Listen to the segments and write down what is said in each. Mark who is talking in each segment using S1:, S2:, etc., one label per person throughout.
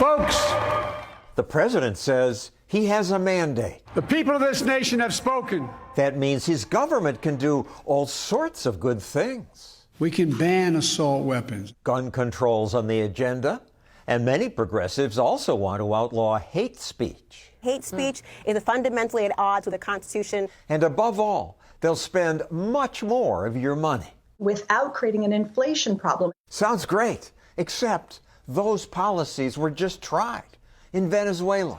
S1: Folks,
S2: The president says he has a mandate.
S1: the people of this nation have spoken.
S2: That means his government can do all sorts of good things.
S1: We can ban assault weapons.
S2: Gun control's on the agenda, and many progressives also want to outlaw hate speech.
S3: Hate speech is fundamentally at odds with the Constitution.
S2: And above all, they'll spend much more of your money.
S4: Without creating an inflation problem.
S2: Sounds great, except those policies were just tried in Venezuela.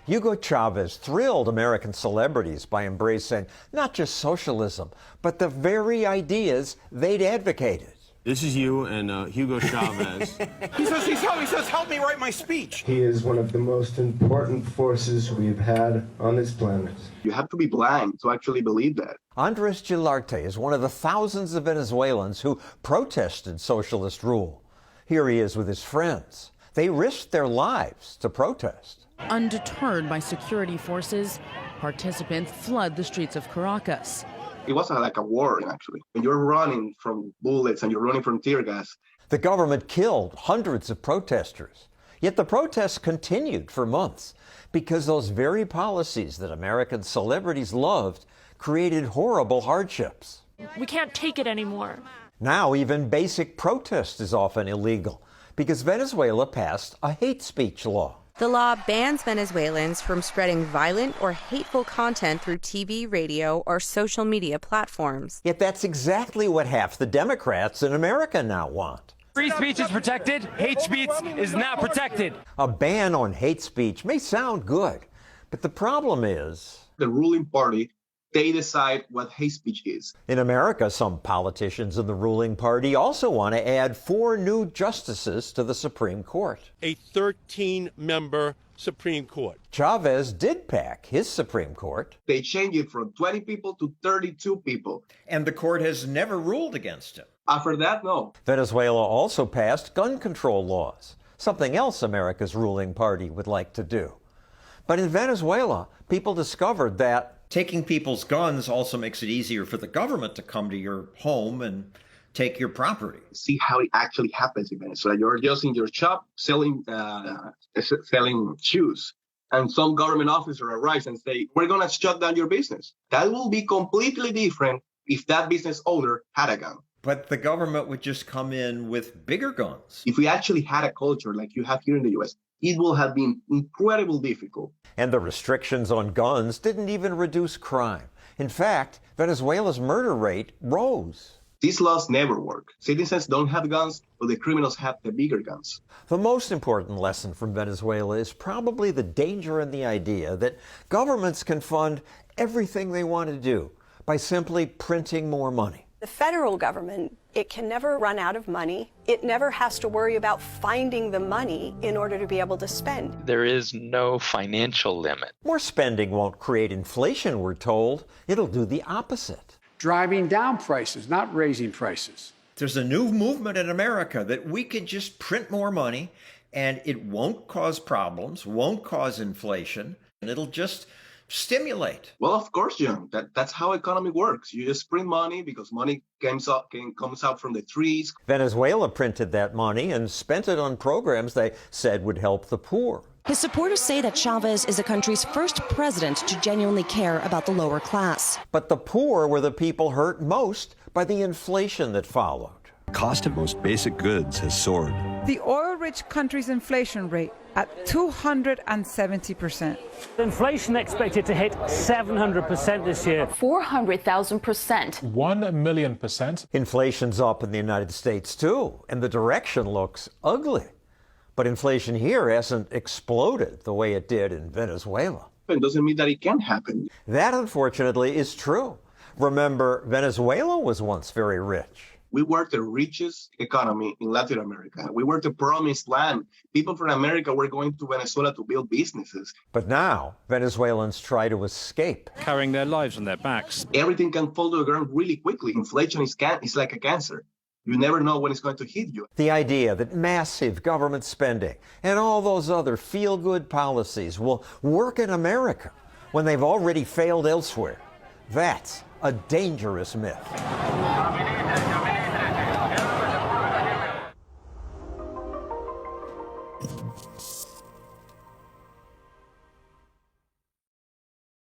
S2: Hugo Chavez thrilled American celebrities by embracing not just socialism, but the very ideas they'd advocated.
S5: This is you and Hugo Chavez.
S6: He says, help me write my speech.
S7: He is one of the most important forces we've had on this planet.
S8: You have to be blind to actually believe that.
S2: Andres Gilarte is one of the thousands of Venezuelans who protested socialist rule. Here he is with his friends. They risked their lives to protest.
S9: Undeterred by security forces, participants flood the streets of Caracas.
S8: It wasn't like a war, actually. When you're running from bullets and you're running from tear gas.
S2: The government killed hundreds of protesters. Yet the protests continued for months because those very policies that American celebrities loved created horrible hardships.
S10: We can't take it anymore.
S2: Now even basic protest is often illegal because Venezuela passed a hate speech law.
S11: The law bans Venezuelans from spreading violent or hateful content through TV, radio, or social media platforms.
S2: Yet that's exactly what half the Democrats in America now want.
S12: Free speech is protected. Hate speech is not protected.
S2: A ban on hate speech may sound good, but the problem is
S8: the ruling party, they decide what hate speech is.
S2: In America, some politicians in the ruling party also want to add 4 new justices to the Supreme Court.
S13: A 13-member Supreme Court.
S2: Chavez did pack his Supreme Court.
S8: They changed it from 20 people to 32 people.
S2: And the court has never ruled against him.
S8: After that, no.
S2: Venezuela also passed gun control laws, something else America's ruling party would like to do. But in Venezuela, people discovered that taking people's guns also makes it easier for the government to come to your home and take your property.
S8: See how it actually happens in Venezuela. You're just in your shop selling shoes, and some government officer arrives and say, we're going to shut down your business. That will be completely different if that business owner had a gun.
S2: But the government would just come in with bigger guns.
S8: If we actually had a culture like you have here in the U.S., it will have been incredibly difficult.
S2: And the restrictions on guns didn't even reduce crime. In fact, Venezuela's murder rate rose.
S8: These laws never work. Citizens don't have guns, but the criminals have the bigger guns.
S2: The most important lesson from Venezuela is probably the danger in the idea that governments can fund everything they want to do by simply printing more money.
S3: The federal government, it can never run out of money. It never has to worry about finding the money in order to be able to spend.
S14: There is no financial limit.
S2: More spending won't create inflation, we're told. It'll do the opposite.
S1: Driving down prices, not raising prices.
S2: There's a new movement in America that we could just print more money and it won't cause problems, won't cause inflation, and it'll just stimulate.
S8: Well, of course, John. That's how economy works. You just print money because money comes out from the trees.
S2: Venezuela printed that money and spent it on programs they said would help the poor.
S15: His supporters say that Chavez is the country's first president to genuinely care about the lower class.
S2: But the poor were the people hurt most by the inflation that followed.
S16: Cost of most basic goods has soared.
S17: The oil-rich country's inflation rate at 270%.
S12: Inflation expected to hit 700% this year.
S18: 400,000%.
S13: 1,000,000%.
S2: Inflation's up in the United States, too, and the direction looks ugly. But inflation here hasn't exploded the way it did in Venezuela.
S8: It doesn't mean that it can't happen.
S2: That, unfortunately, is true. Remember, Venezuela was once very rich.
S8: We were the richest economy in Latin America. We were the promised land. People from America were going to Venezuela to build businesses.
S2: But now, Venezuelans try to escape.
S5: Carrying their lives on their backs.
S8: Everything can fall to the ground really quickly. Inflation is like a cancer. You never know when it's going to hit you.
S2: The idea that massive government spending and all those other feel-good policies will work in America when they've already failed elsewhere, that's a dangerous myth.